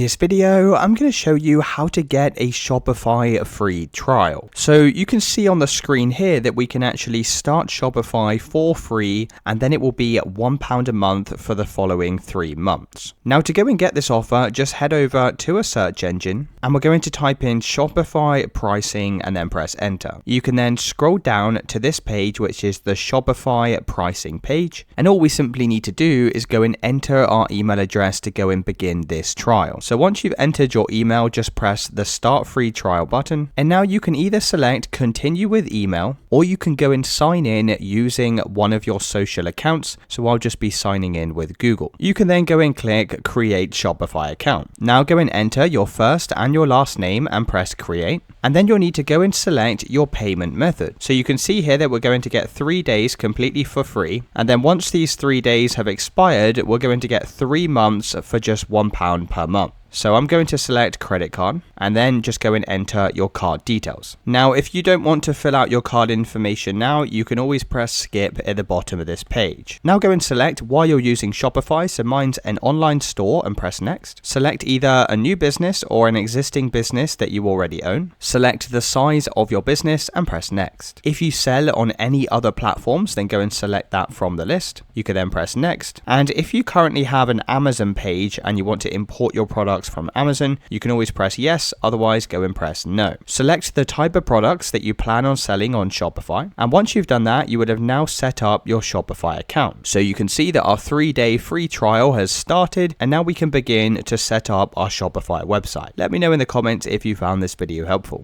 In this video, I'm going to show you how to get a Shopify free trial. So you can see on the screen here that we can actually start Shopify for free, and then it will be £1 a month for the following 3 months. Now to go and get this offer, just head over to a search engine and we're going to type in Shopify pricing and then press enter. You can then scroll down to this page, which is the Shopify pricing page. And all we simply need to do is go and enter our email address to go and begin this trial. So once you've entered your email, just press the start free trial button. And now you can either select continue with email, or you can go and sign in using one of your social accounts. So I'll just be signing in with Google. You can then go and click create Shopify account. Now go and enter your first and your last name and press create. And then you'll need to go and select your payment method. So you can see here that we're going to get 3 days completely for free. And then once these 3 days have expired, we're going to get 3 months for just £1 per month. So I'm going to select credit card and then just go and enter your card details. Now, if you don't want to fill out your card information now, you can always press skip at the bottom of this page. Now go and select why you're using Shopify. So mine's an online store and press next. Select either a new business or an existing business that you already own. Select the size of your business and press next. If you sell on any other platforms, then go and select that from the list. You can then press next. And if you currently have an Amazon page and you want to import your products from Amazon, you can always press yes, otherwise go and press no. Select the type of products that you plan on selling on Shopify, and once you've done that, you would have now set up your Shopify account. So you can see that our 3-day free trial has started, and now we can begin to set up our Shopify website. Let me know in the comments if you found this video helpful.